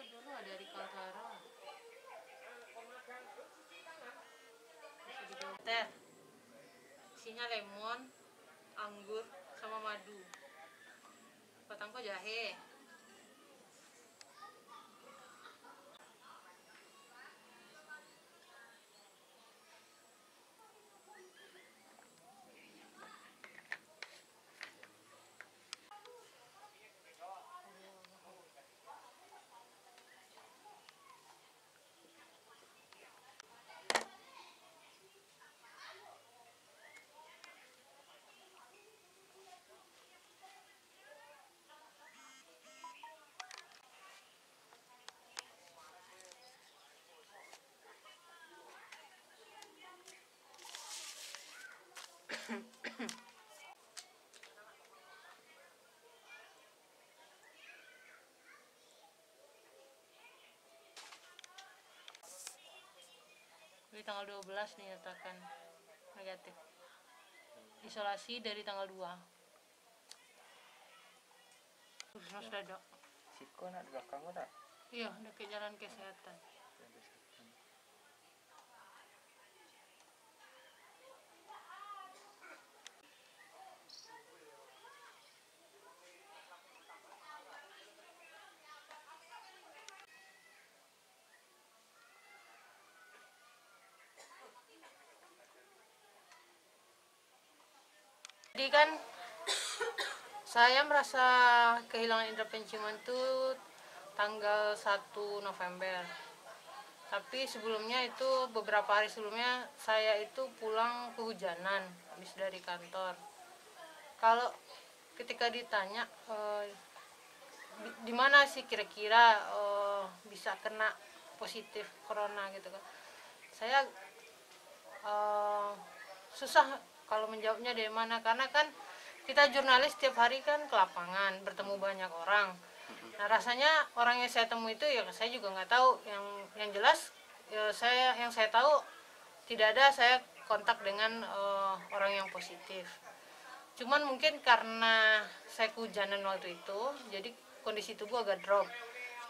dulu ada di Kaltara. Bisa dicoba. Teh, isinya lemon, anggur, sama madu. Batangko jahe. Dari tanggal 12 dinyatakan negatif. Isolasi dari tanggal 2. Terus dadak. Siko nak di belakang kok tak? Iya, dekat jalan kesehatan. Jadi kan saya merasa kehilangan indera penciuman itu tanggal 1 November. Tapi sebelumnya itu beberapa hari sebelumnya saya itu pulang kehujanan habis dari kantor. Kalau ketika ditanya di mana sih kira-kira bisa kena positif corona gitu kan, saya susah kalau menjawabnya dari mana, karena kan kita jurnalis setiap hari kan ke lapangan bertemu banyak orang. Nah rasanya orang yang saya temui itu ya saya juga nggak tahu. Yang jelas ya yang saya tahu tidak ada saya kontak dengan orang yang positif. Cuman mungkin karena saya kehujanan waktu itu, jadi kondisi tubuh agak drop.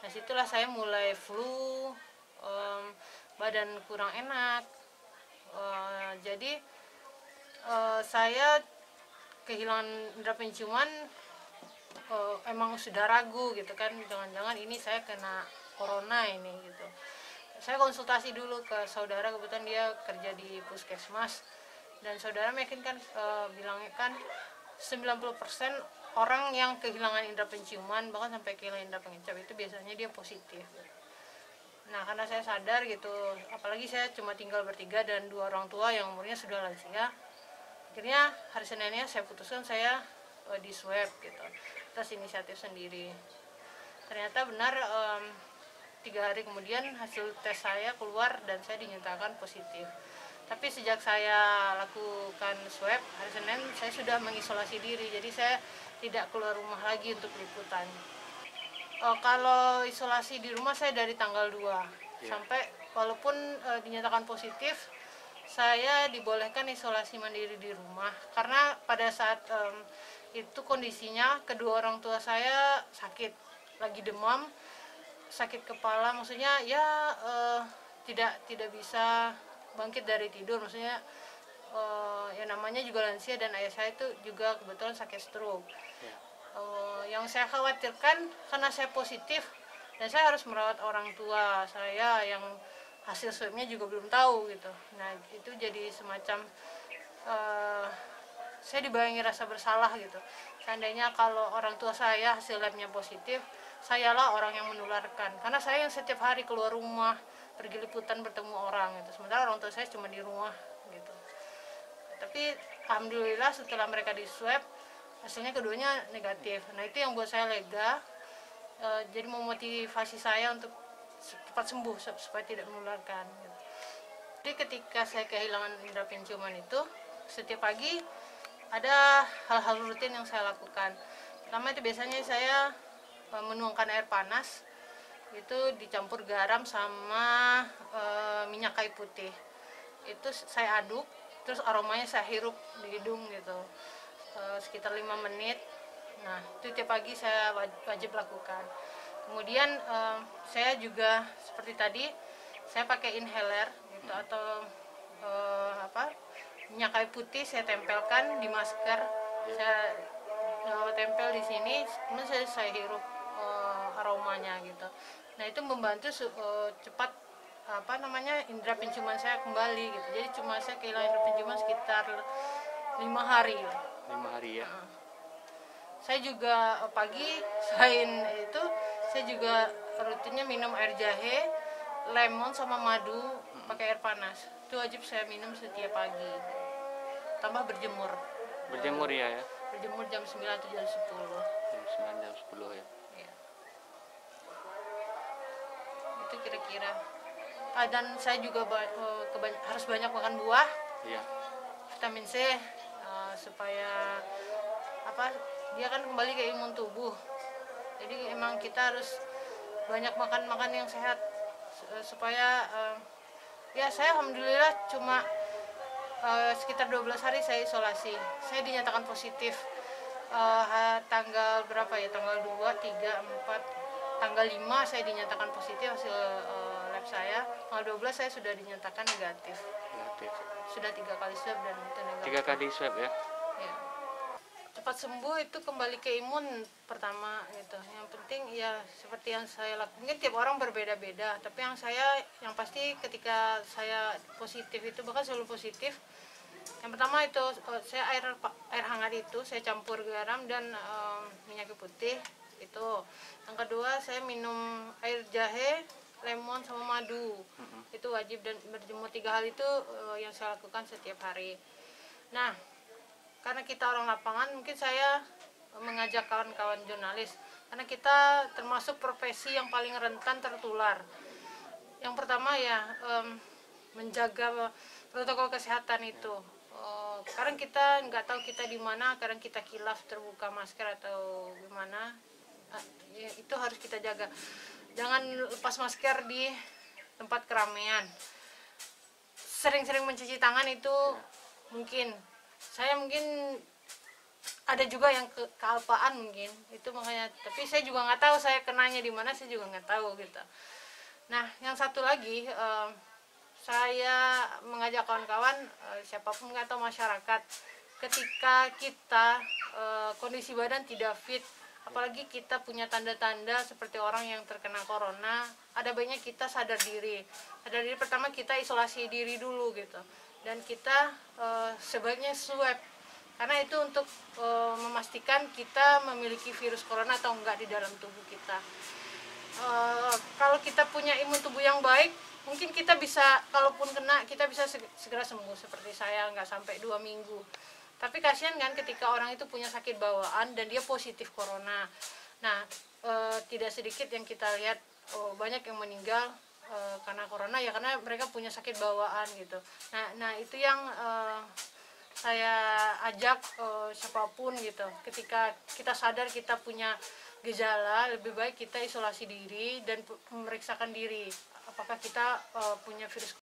Nah situlah saya mulai flu, badan kurang enak. Jadi saya kehilangan indera penciuman, emang sudah ragu gitu kan, jangan-jangan ini saya kena corona ini gitu. Saya konsultasi dulu ke saudara, kebetulan dia kerja di puskesmas, dan saudara meyakinkan, bilangnya kan 90% orang yang kehilangan indera penciuman bahkan sampai kehilangan indera pengencap itu biasanya dia positif. Nah karena saya sadar gitu, apalagi saya cuma tinggal bertiga dan 2 orang tua yang umurnya sudah lansia, akhirnya hari Seninnya saya putuskan saya di swab gitu atas inisiatif sendiri. Ternyata benar 3 hari kemudian hasil tes saya keluar dan saya dinyatakan positif. Tapi sejak saya lakukan swab hari Senin, saya sudah mengisolasi diri, jadi saya tidak keluar rumah lagi untuk liputan. Kalau isolasi di rumah saya dari tanggal 2 sampai walaupun dinyatakan positif, saya dibolehkan isolasi mandiri di rumah karena pada saat itu kondisinya kedua orang tua saya sakit, lagi demam, sakit kepala, maksudnya ya tidak bisa bangkit dari tidur, maksudnya ya namanya juga lansia, dan ayah saya itu juga kebetulan sakit stroke. Yang saya khawatirkan karena saya positif dan saya harus merawat orang tua saya yang hasil swabnya juga belum tahu gitu. Nah itu jadi semacam saya dibayangi rasa bersalah gitu. Seandainya kalau orang tua saya hasil labnya positif, sayalah orang yang menularkan, karena saya yang setiap hari keluar rumah pergi liputan bertemu orang gitu, sementara orang tua saya cuma di rumah gitu. Tapi alhamdulillah setelah mereka di swab hasilnya keduanya negatif. Nah itu yang buat saya lega, jadi memotivasi saya untuk cepat sembuh supaya tidak menularkan gitu. Jadi ketika saya kehilangan indera penciuman itu, setiap pagi ada hal-hal rutin yang saya lakukan. Pertama itu biasanya saya menuangkan air panas, itu dicampur garam sama minyak kayu putih. Itu saya aduk, terus aromanya saya hirup di hidung gitu, sekitar 5 menit. Nah itu tiap pagi saya wajib lakukan. Kemudian saya juga seperti tadi saya pakai inhaler gitu, atau minyak kayu putih saya tempelkan di masker. Saya tempel di sini, kemudian saya hirup aromanya gitu. Nah itu membantu cepat indera penciuman saya kembali gitu. Jadi saya kehilangan indera penciuman sekitar 5 hari. 5 hari ya. Saya juga pagi selain itu saya juga rutinnya minum air jahe, lemon sama madu pakai air panas. Itu wajib saya minum setiap pagi. Tambah berjemur. Berjemur ya. Berjemur jam 9 atau jam 10. Jam 9 jam 10 ya. Ya. Itu kira-kira. Dan saya juga harus banyak makan buah. Iya. Vitamin C supaya dia kan kembali ke imun tubuh. Jadi emang kita harus banyak makan yang sehat supaya ya saya alhamdulillah cuma sekitar 12 hari saya isolasi. Saya dinyatakan positif tanggal berapa ya? Tanggal 2, 3, 4, tanggal 5 saya dinyatakan positif hasil lab saya. Tanggal 12 saya sudah dinyatakan negatif. Sudah 3 kali swab dan itu negatif. 3 kali swab ya. Ya. Cepat sembuh itu kembali ke imun pertama gitu. Yang penting ya seperti yang saya lakukan. Mungkin tiap orang berbeda-beda, tapi yang pasti ketika saya positif itu, bahkan selalu positif. Yang pertama itu saya air hangat itu saya campur garam dan minyak putih itu. Yang kedua saya minum air jahe, lemon sama madu. Itu wajib, dan berjemur 3 hal itu yang saya lakukan setiap hari. Nah, karena kita orang lapangan, mungkin saya mengajak kawan-kawan jurnalis, karena kita termasuk profesi yang paling rentan tertular. Yang pertama ya menjaga protokol kesehatan itu. Kadang kita nggak tahu kita di mana, kadang kita kilaf terbuka masker atau gimana. Ya, itu harus kita jaga. Jangan lepas masker di tempat keramaian. Sering-sering mencuci tangan itu mungkin ada juga yang kealpaan mungkin itu, makanya, tapi saya juga nggak tahu saya kenanya di mana, saya juga nggak tahu gitu. Nah, yang satu lagi saya mengajak kawan-kawan siapapun atau masyarakat, ketika kita kondisi badan tidak fit, apalagi kita punya tanda-tanda seperti orang yang terkena corona, ada baiknya kita sadar diri. Pertama kita isolasi diri dulu gitu. Dan kita sebaiknya swab, karena itu untuk memastikan kita memiliki virus corona atau enggak di dalam tubuh kita. Kalau kita punya imun tubuh yang baik, mungkin kita bisa, kalaupun kena, kita bisa segera sembuh. Seperti saya, nggak sampai 2 minggu. Tapi kasihan kan ketika orang itu punya sakit bawaan dan dia positif corona. Nah, tidak sedikit yang kita lihat banyak yang meninggal karena corona, ya karena mereka punya sakit bawaan gitu. Nah itu yang saya ajak siapapun gitu, ketika kita sadar kita punya gejala, lebih baik kita isolasi diri dan memeriksakan diri apakah kita punya virus